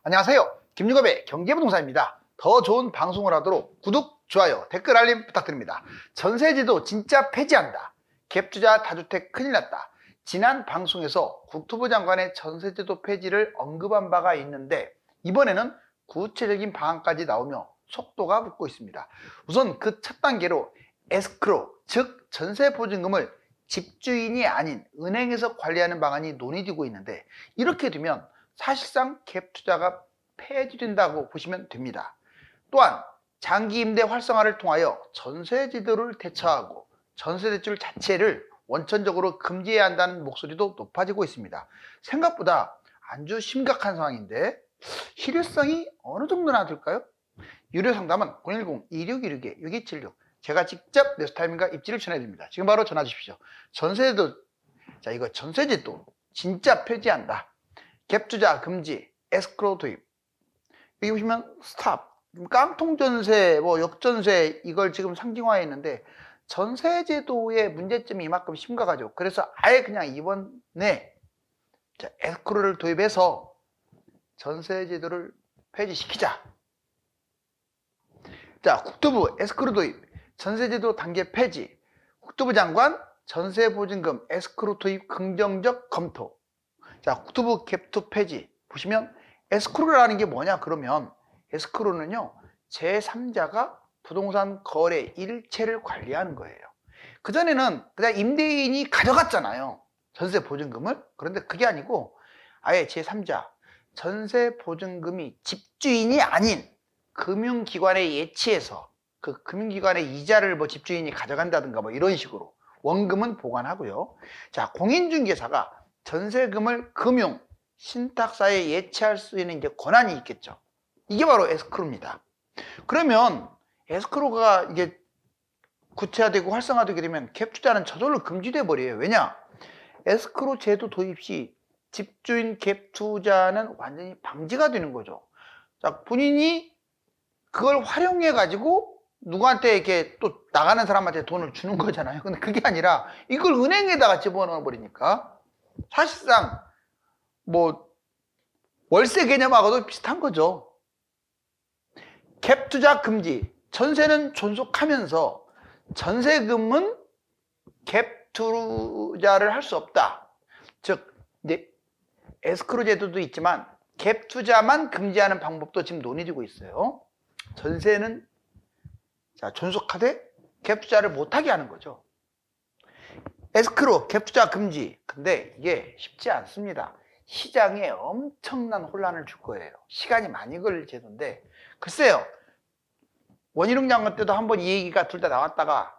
안녕하세요. 김유겁의 경제부동산입니다. 더 좋은 방송을 하도록 구독, 좋아요, 댓글 알림 부탁드립니다. 전세제도 진짜 폐지한다. 갭투자 다주택 큰일 났다. 지난 방송에서 국토부 장관의 전세제도 폐지를 언급한 바가 있는데 이번에는 구체적인 방안까지 나오며 속도가 붙고 있습니다. 우선 그 첫 단계로 에스크로, 즉 전세보증금을 집주인이 아닌 은행에서 관리하는 방안이 논의되고 있는데 이렇게 되면 사실상 갭투자가 폐지된다고 보시면 됩니다. 또한 장기 임대 활성화를 통하여 전세제도를 대처하고 전세대출 자체를 원천적으로 금지해야 한다는 목소리도 높아지고 있습니다. 생각보다 아주 심각한 상황인데 실효성이 어느 정도나 될까요? 유료 상담은 010-2616-6276 제가 직접 네스타임과 입지를 전해드립니다. 지금 바로 전화 주십시오. 전세제도, 이거 전세제도 진짜 폐지한다. 갭투자 금지, 에스크로 도입. 여기 보시면 스탑, 깡통전세, 역전세 이걸 지금 상징화해 있는데 전세제도의 문제점이 이만큼 심각하죠. 그래서 아예 그냥 이번에 에스크로를 도입해서 전세제도를 폐지시키자. 자, 국토부 에스크로 도입, 전세제도 단계 폐지, 국토부 장관 전세보증금 에스크로 도입 긍정적 검토. 자, 국토부 갭투 폐지 보시면 에스크로라는 게 뭐냐 그러면 에스크로는요 제3자가 부동산 거래 일체를 관리하는 거예요. 그전에는 그냥 임대인이 가져갔잖아요, 전세보증금을. 그런데 그게 아니고 아예 제3자, 전세보증금이 집주인이 아닌 금융기관에 예치해서 그 금융기관의 이자를 집주인이 가져간다든가 이런 식으로 원금은 보관하고요. 자, 공인중개사가 전세금을 금융, 신탁사에 예치할 수 있는 이제 권한이 있겠죠. 이게 바로 에스크로입니다. 그러면 에스크로가 이게 구체화되고 활성화되게 되면 갭투자는 저절로 금지돼 버려요. 왜냐? 에스크로 제도 도입 시 집주인 갭투자는 완전히 방지가 되는 거죠. 자, 본인이 그걸 활용해 가지고 누구한테 이렇게 또 나가는 사람한테 돈을 주는 거잖아요. 근데 그게 아니라 이걸 은행에다가 집어넣어 버리니까 사실상 월세 개념하고도 비슷한 거죠. 갭투자 금지, 전세는 존속하면서 전세금은 갭투자를 할 수 없다. 즉 이제 에스크로 제도도 있지만 갭투자만 금지하는 방법도 지금 논의되고 있어요. 전세는 존속하되 갭투자를 못하게 하는 거죠. 에스크로, 갭투자 금지. 근데 이게 쉽지 않습니다. 시장에 엄청난 혼란을 줄 거예요. 시간이 많이 걸릴 제도인데 글쎄요, 원희룡 장관 때도 한번 이 얘기가 둘 다 나왔다가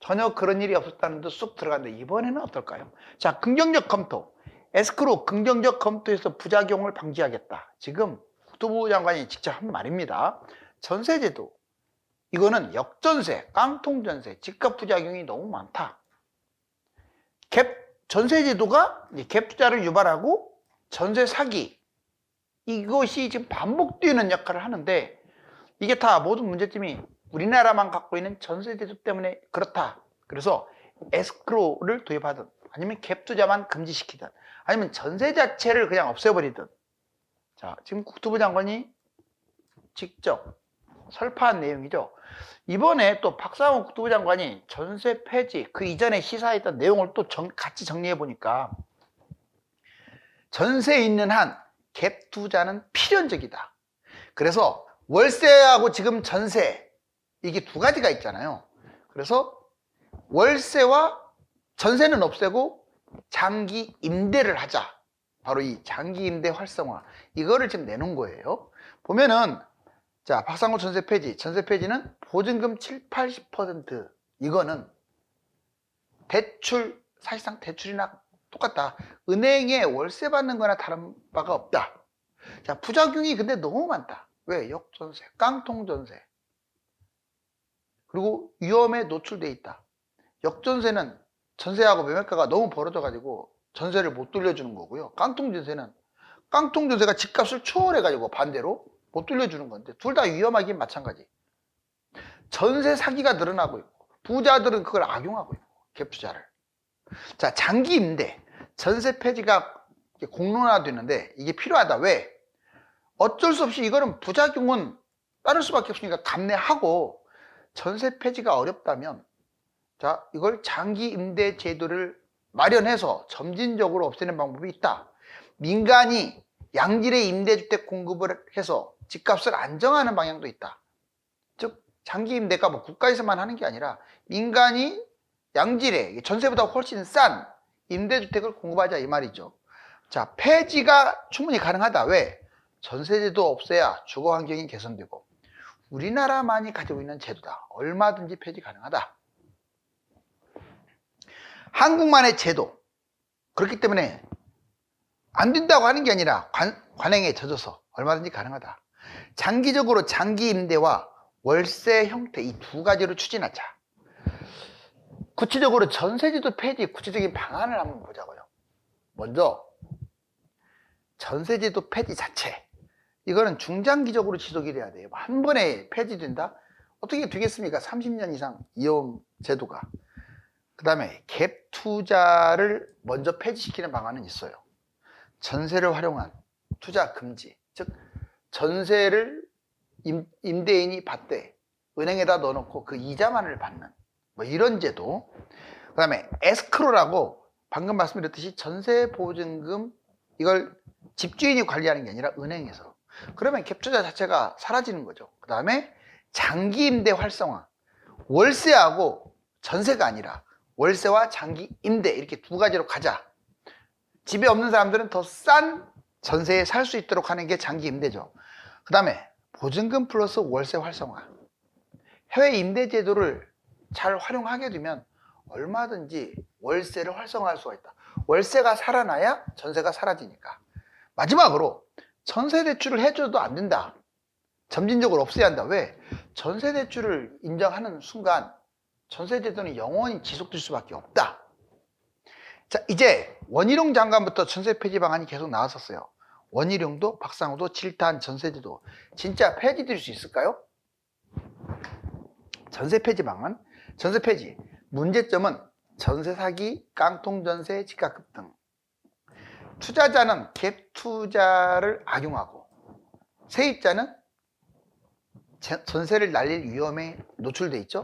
전혀 그런 일이 없었다는 듯 쑥 들어갔는데 이번에는 어떨까요? 자, 긍정적 검토. 에스크로 긍정적 검토에서 부작용을 방지하겠다. 지금 국토부 장관이 직접 한 말입니다. 전세제도, 이거는 역전세, 깡통전세, 집값 부작용이 너무 많다. 전세제도가 갭투자를 유발하고 전세 사기, 이것이 지금 반복되는 역할을 하는데 이게 다 모든 문제점이 우리나라만 갖고 있는 전세제도 때문에 그렇다. 그래서 에스크로를 도입하든 아니면 갭투자만 금지시키든 아니면 전세 자체를 그냥 없애버리든. 자, 지금 국토부 장관이 직접 설파한 내용이죠. 이번에 또 박상호 국토부 장관이 전세 폐지, 그 이전에 시사했던 내용을 또 같이 정리해 보니까 전세에 있는 한 갭 투자는 필연적이다. 그래서 월세하고 지금 전세, 이게 두 가지가 있잖아요. 그래서 월세와 전세는 없애고 장기 임대를 하자. 바로 이 장기 임대 활성화, 이거를 지금 내놓은 거예요. 보면은 자, 박상호 전세 폐지, 전세 폐지는 보증금 7, 80%, 이거는 대출, 사실상 대출이나 똑같다. 은행에 월세 받는 거나 다른 바가 없다. 자, 부작용이 근데 너무 많다. 왜? 역전세, 깡통전세, 그리고 위험에 노출돼 있다. 역전세는 전세하고 매매가가 너무 벌어져 가지고 전세를 못 돌려주는 거고요. 깡통전세가 집값을 초월해 가지고 반대로 못 돌려주는 건데 둘 다 위험하긴 마찬가지. 전세 사기가 늘어나고 있고 부자들은 그걸 악용하고 있고 갭투자를. 자, 장기 임대, 전세 폐지가 공론화되는데 이게 필요하다. 왜? 어쩔 수 없이 이거는 부작용은 따를 수밖에 없으니까 감내하고, 전세 폐지가 어렵다면 자, 이걸 장기 임대 제도를 마련해서 점진적으로 없애는 방법이 있다. 민간이 양질의 임대주택 공급을 해서 집값을 안정하는 방향도 있다. 즉 장기 임대가 뭐 국가에서만 하는 게 아니라 민간이 양질의 전세보다 훨씬 싼 임대주택을 공급하자 이 말이죠. 자, 폐지가 충분히 가능하다. 왜? 전세제도 없애야 주거 환경이 개선되고 우리나라만이 가지고 있는 제도다. 얼마든지 폐지 가능하다. 한국만의 제도. 그렇기 때문에 안 된다고 하는 게 아니라 관행에 젖어서 얼마든지 가능하다. 장기적으로 장기 임대와 월세 형태 이 두 가지로 추진하자. 구체적으로 전세제도 폐지 구체적인 방안을 한번 보자고요. 먼저 전세제도 폐지 자체. 이거는 중장기적으로 지속이 돼야 돼요. 한 번에 폐지된다? 어떻게 되겠습니까? 30년 이상 이어온 제도가. 그 다음에 갭 투자를 먼저 폐지시키는 방안은 있어요. 전세를 활용한 투자 금지. 즉 전세를 임대인이 받되 은행에다 넣어놓고 그 이자만을 받는 뭐 이런 제도. 그 다음에 에스크로라고 방금 말씀드렸듯이 전세보증금 이걸 집주인이 관리하는 게 아니라 은행에서. 그러면 갭 투자 자체가 사라지는 거죠. 그 다음에 장기 임대 활성화. 월세하고 전세가 아니라 월세와 장기 임대 이렇게 두 가지로 가자. 집에 없는 사람들은 더 싼 전세에 살 수 있도록 하는 게 장기 임대죠. 그 다음에 보증금 플러스 월세 활성화. 해외 임대 제도를 잘 활용하게 되면 얼마든지 월세를 활성화할 수가 있다. 월세가 살아나야 전세가 사라지니까. 마지막으로 전세 대출을 해줘도 안 된다. 점진적으로 없애야 한다. 왜? 전세 대출을 인정하는 순간 전세 제도는 영원히 지속될 수밖에 없다. 자, 이제 원희룡 장관부터 전세 폐지 방안이 계속 나왔었어요. 원희룡도 박상우도 질타한 전세 제도 진짜 폐지될 수 있을까요? 전세 폐지 방안, 전세 폐지. 문제점은 전세 사기, 깡통 전세, 집값급 등. 투자자는 갭 투자를 악용하고 세입자는 전세를 날릴 위험에 노출돼 있죠.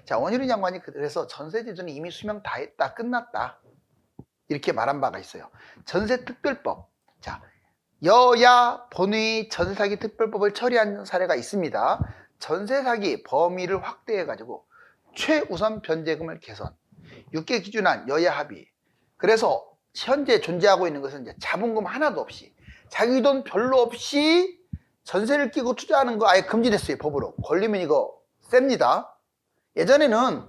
자, 원희룡 장관이 그래서 전세 제도는 이미 수명 다 했다, 끝났다 이렇게 말한 바가 있어요. 전세특별법. 자, 여야 본회의 전세사기 특별법을 처리한 사례가 있습니다. 전세사기 범위를 확대해가지고 최우선 변제금을 개선, 6개 기준안 여야 합의. 그래서 현재 존재하고 있는 것은 이제 자본금 하나도 없이 자기 돈 별로 없이 전세를 끼고 투자하는 거 아예 금지됐어요. 법으로. 걸리면 이거 셉니다. 예전에는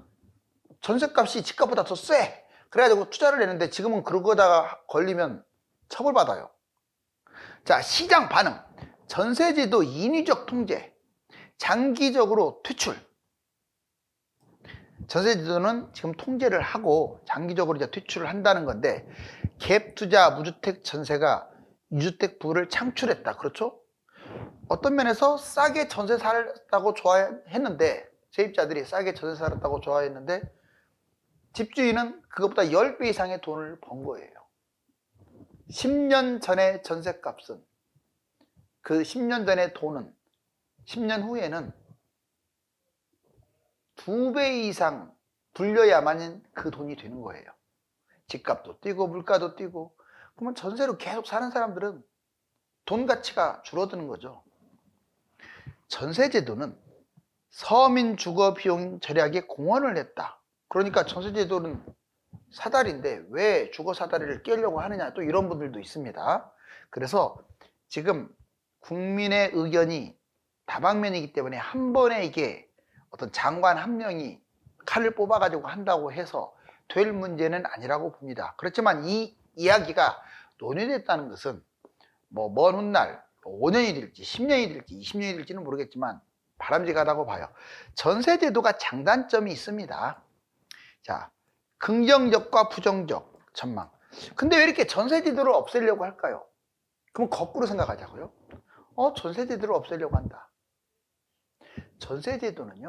전세값이 집값보다 더 세. 그래가지고 투자를 했는데 지금은 그러다가 걸리면 처벌받아요. 자, 시장 반응. 전세제도 인위적 통제. 장기적으로 퇴출. 전세제도는 지금 통제를 하고 장기적으로 이제 퇴출을 한다는 건데 갭 투자 무주택 전세가 유주택 부를 창출했다. 그렇죠? 어떤 면에서 싸게 전세 살았다고 좋아했는데 세입자들이 싸게 전세 살았다고 좋아했는데 집주인은 그것보다 10배 이상의 돈을 번 거예요. 10년 전의 전세값은 그 10년 전의 돈은 10년 후에는 2배 이상 불려야만 그 돈이 되는 거예요. 집값도 뛰고 물가도 뛰고. 그러면 전세로 계속 사는 사람들은 돈 가치가 줄어드는 거죠. 전세제도는 서민 주거 비용 절약에 공헌을 했다. 그러니까 전세제도는 사다리인데 왜 주거 사다리를 깨려고 하느냐, 또 이런 분들도 있습니다. 그래서 지금 국민의 의견이 다방면이기 때문에 한 번에 이게 어떤 장관 한 명이 칼을 뽑아가지고 한다고 해서 될 문제는 아니라고 봅니다. 그렇지만 이 이야기가 논의됐다는 것은 뭐 먼 훗날 5년이 될지 10년이 될지 20년이 될지는 모르겠지만 바람직하다고 봐요. 전세제도가 장단점이 있습니다. 자, 긍정적과 부정적 전망. 근데 왜 이렇게 전세제도를 없애려고 할까요? 그럼 거꾸로 생각하자고요. 전세제도를 없애려고 한다. 전세제도는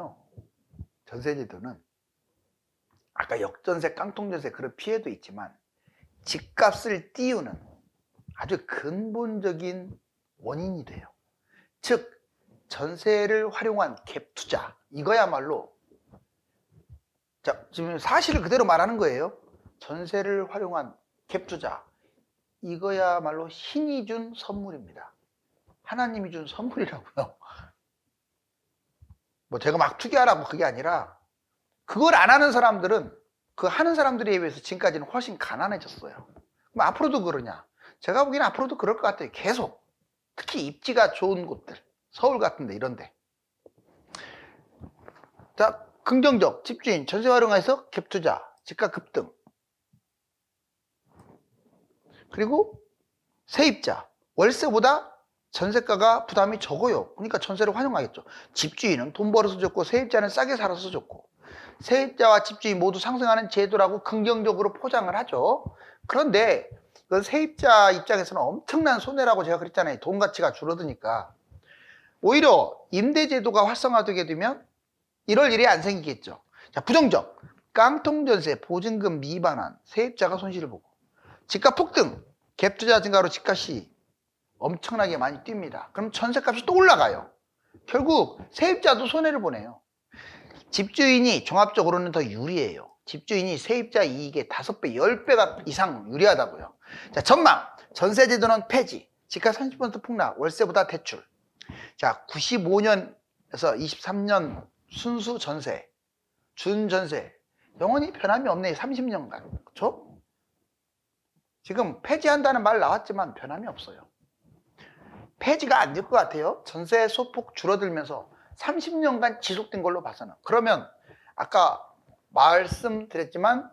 아까 역전세, 깡통전세 그런 피해도 있지만 집값을 띄우는 아주 근본적인 원인이 돼요. 즉 전세를 활용한 갭 투자, 이거야말로, 자, 지금 사실을 그대로 말하는 거예요. 전세를 활용한 갭 투자, 이거야말로 신이 준 선물입니다. 하나님이 준 선물이라고요. 뭐 제가 막 투기하라고 그게 아니라, 그걸 안 하는 사람들은 그 하는 사람들에 비해서 지금까지는 훨씬 가난해졌어요. 그럼 앞으로도 그러냐? 제가 보기에는 앞으로도 그럴 것 같아요. 계속. 특히 입지가 좋은 곳들, 서울 같은데, 이런데. 자, 긍정적, 집주인, 전세 활용해서 갭 투자, 집값 급등. 그리고 세입자, 월세보다 전세가가 부담이 적어요. 그러니까 전세를 활용하겠죠. 집주인은 돈 벌어서 좋고 세입자는 싸게 살아서 좋고, 세입자와 집주인 모두 상승하는 제도라고 긍정적으로 포장을 하죠. 그런데 그 세입자 입장에서는 엄청난 손해라고 제가 그랬잖아요. 돈 가치가 줄어드니까. 오히려 임대제도가 활성화되게 되면 이럴 일이 안 생기겠죠. 자, 부정적, 깡통전세, 보증금 미반환, 세입자가 손실을 보고, 집값 폭등, 갭투자 증가로 집값이 엄청나게 많이 뜁니다. 그럼 전세값이 또 올라가요. 결국 세입자도 손해를 보네요. 집주인이 종합적으로는 더 유리해요. 집주인이 세입자 이익의 5배, 10배가 이상 유리하다고요. 자, 전망, 전세제도는 폐지, 집값 30% 폭락, 월세보다 대출. 자, 95년에서 23년 순수 전세, 준전세, 영원히 변함이 없네. 30년간. 그렇죠? 지금 폐지한다는 말 나왔지만 변함이 없어요. 폐지가 안 될 것 같아요. 전세 소폭 줄어들면서 30년간 지속된 걸로 봐서는. 그러면 아까 말씀드렸지만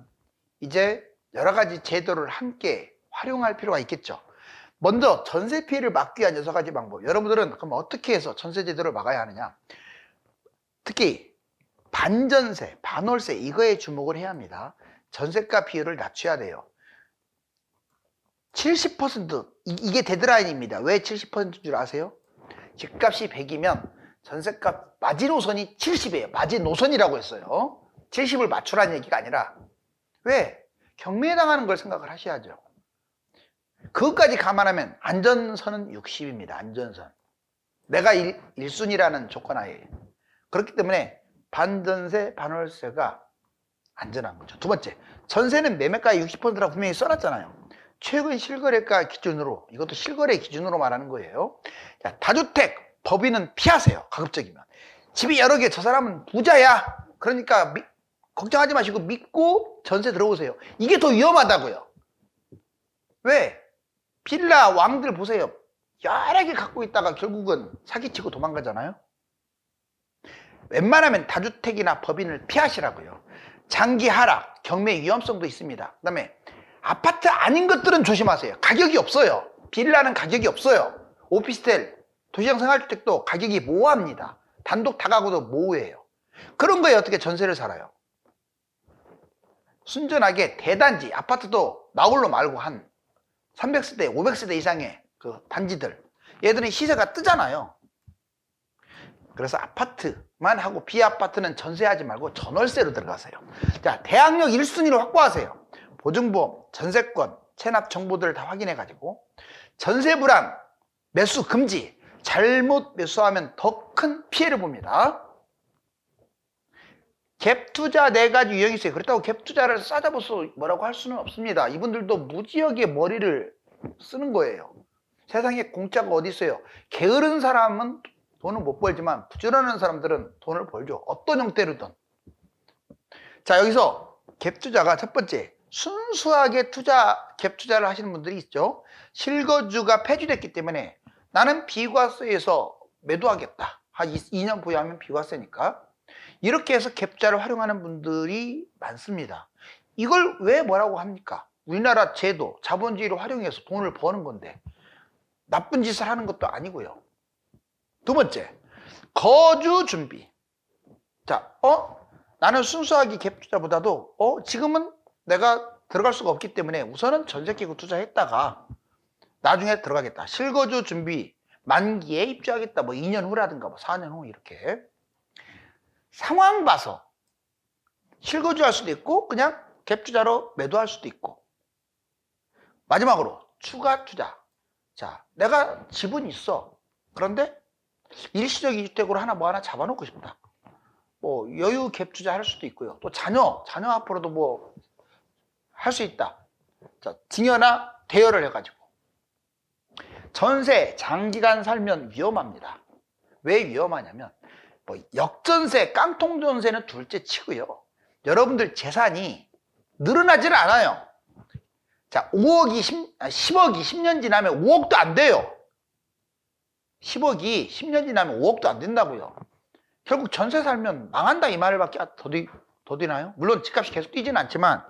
이제 여러 가지 제도를 함께 활용할 필요가 있겠죠. 먼저 전세 피해를 막기 위한 6가지 방법. 여러분들은 그럼 어떻게 해서 전세 제도를 막아야 하느냐? 특히 반전세, 반월세, 이거에 주목을 해야 합니다. 전세가 비율을 낮춰야 돼요. 70%, 이게 데드라인입니다. 왜 70%인 줄 아세요? 집값이 100이면 전세값 마지노선이 70이에요. 마지노선이라고 했어요. 70을 맞추라는 얘기가 아니라. 왜? 경매에 당하는 걸 생각을 하셔야죠. 그것까지 감안하면 안전선은 60입니다. 안전선. 내가 1순위라는 조건 하에. 그렇기 때문에 반전세, 반월세가 안전한 거죠. 두 번째, 전세는 매매가의 60%라고 분명히 써놨잖아요. 최근 실거래가 기준으로, 이것도 실거래 기준으로 말하는 거예요. 자, 다주택, 법인은 피하세요. 가급적이면. 집이 여러 개, 저 사람은 부자야. 그러니까 걱정하지 마시고 믿고 전세 들어오세요. 이게 더 위험하다고요. 왜? 빌라 왕들 보세요. 여러 개 갖고 있다가 결국은 사기치고 도망가잖아요. 웬만하면 다주택이나 법인을 피하시라고요. 장기 하락, 경매 위험성도 있습니다. 그 다음에 아파트 아닌 것들은 조심하세요. 가격이 없어요. 빌라는 가격이 없어요. 오피스텔, 도시형 생활주택도 가격이 모호합니다. 단독 다가구도 모호해요. 그런 거에 어떻게 전세를 살아요? 순전하게 대단지, 아파트도 나홀로 말고 한 300세대, 500세대 이상의 그 단지들, 얘들은 시세가 뜨잖아요. 그래서 아파트만 하고 비아파트는 전세하지 말고 전월세로 들어가세요. 자, 대항력 1순위를 확보하세요. 보증보험, 전세권, 체납 정보들을 다 확인해가지고 전세 불안, 매수 금지, 잘못 매수하면 더 큰 피해를 봅니다. 갭 투자 4가지 유형이 있어요. 그렇다고 갭 투자를 싸잡아서 뭐라고 할 수는 없습니다. 이분들도 무지하게 머리를 쓰는 거예요. 세상에 공짜가 어디 있어요. 게으른 사람은 돈을 못 벌지만 부지런한 사람들은 돈을 벌죠. 어떤 형태로든. 자, 여기서 갭 투자가 첫 번째, 순수하게 갭 투자를 하시는 분들이 있죠. 실거주가 폐지됐기 때문에 나는 비과세에서 매도하겠다. 한 2년 보유하면 비과세니까. 이렇게 해서 갭 투자를 활용하는 분들이 많습니다. 이걸 왜 뭐라고 합니까? 우리나라 제도, 자본주의를 활용해서 돈을 버는 건데 나쁜 짓을 하는 것도 아니고요. 두 번째, 거주 준비. 자, 나는 순수하게 갭 투자보다도 지금은 내가 들어갈 수가 없기 때문에 우선은 전세 끼고 투자했다가 나중에 들어가겠다. 실거주 준비, 만기에 입주하겠다. 뭐 2년 후라든가 뭐 4년 후 이렇게. 상황 봐서 실거주할 수도 있고 그냥 갭 투자로 매도할 수도 있고. 마지막으로 추가 투자. 자, 내가 집은 있어. 그런데 일시적 이주택으로 하나 뭐 하나 잡아놓고 싶다. 뭐 여유 갭 투자할 수도 있고요. 또 자녀 앞으로도 뭐 할 수 있다. 자, 증여나 대여를 해가지고 전세 장기간 살면 위험합니다. 왜 위험하냐면 뭐 역전세, 깡통전세는 둘째 치고요. 여러분들 재산이 늘어나지는 않아요. 자, 10억이 10년 지나면 5억도 안 돼요. 10억이 10년 지나면 5억도 안 된다고요. 결국 전세 살면 망한다 이 말밖에 더 되나요? 물론 집값이 계속 뛰지는 않지만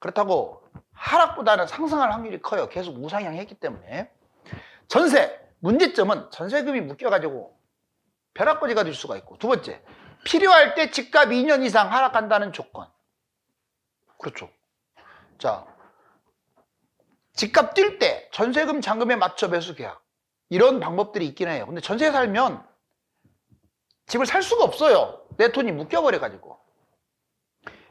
그렇다고 하락보다는 상승할 확률이 커요. 계속 우상향했기 때문에. 전세, 문제점은 전세금이 묶여가지고 벼락거지가 될 수가 있고, 두 번째, 필요할 때 집값 2년 이상 하락한다는 조건. 그렇죠. 자, 집값 뛸 때 전세금 잔금에 맞춰 매수 계약, 이런 방법들이 있긴 해요. 근데 전세 살면 집을 살 수가 없어요. 내 돈이 묶여버려가지고.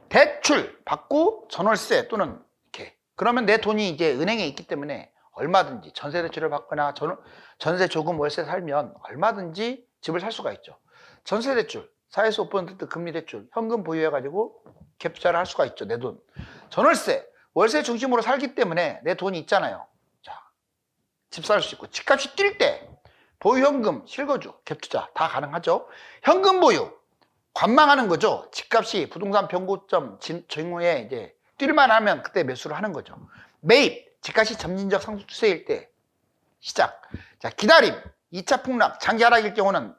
대출 받고 전월세 또는 이렇게, 그러면 내 돈이 이제 은행에 있기 때문에 얼마든지 전세 대출을 받거나 전세 조금 월세 살면 얼마든지 집을 살 수가 있죠. 전세 대출 4에서 5% 금리 대출 현금 보유해가지고 갭 투자를 할 수가 있죠. 내 돈. 전월세 월세 중심으로 살기 때문에 내 돈이 있잖아요. 자, 집 살 수 있고, 집값이 뛸 때 보유현금, 실거주, 갭 투자 다 가능하죠. 현금 보유 관망하는 거죠. 집값이 부동산 변고점 전후에 이제 뛸만 하면 그때 매수를 하는 거죠. 매입, 집값이 점진적 상승 추세일 때 시작. 자, 기다림, 2차 폭락, 장기 하락일 경우는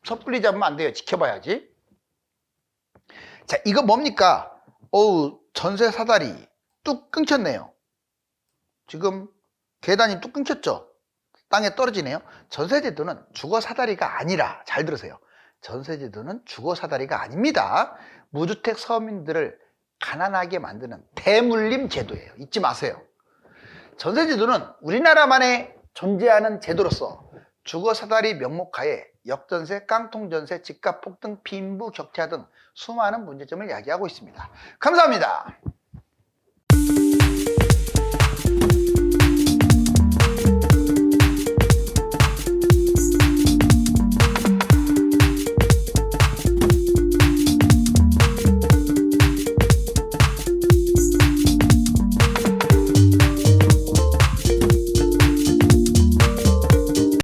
섣불리 잡으면 안 돼요. 지켜봐야지. 자, 이거 뭡니까? 어우, 전세 사다리 뚝 끊겼네요. 지금 계단이 뚝 끊겼죠? 땅에 떨어지네요. 전세제도는 주거 사다리가 아니라, 잘 들으세요. 전세제도는 주거 사다리가 아닙니다. 무주택 서민들을 가난하게 만드는 대물림 제도예요. 잊지 마세요. 전세제도는 우리나라만에 존재하는 제도로서 주거 사다리 명목하에 역전세, 깡통전세, 집값 폭등, 빈부 격차 등 수많은 문제점을 야기하고 있습니다. 감사합니다.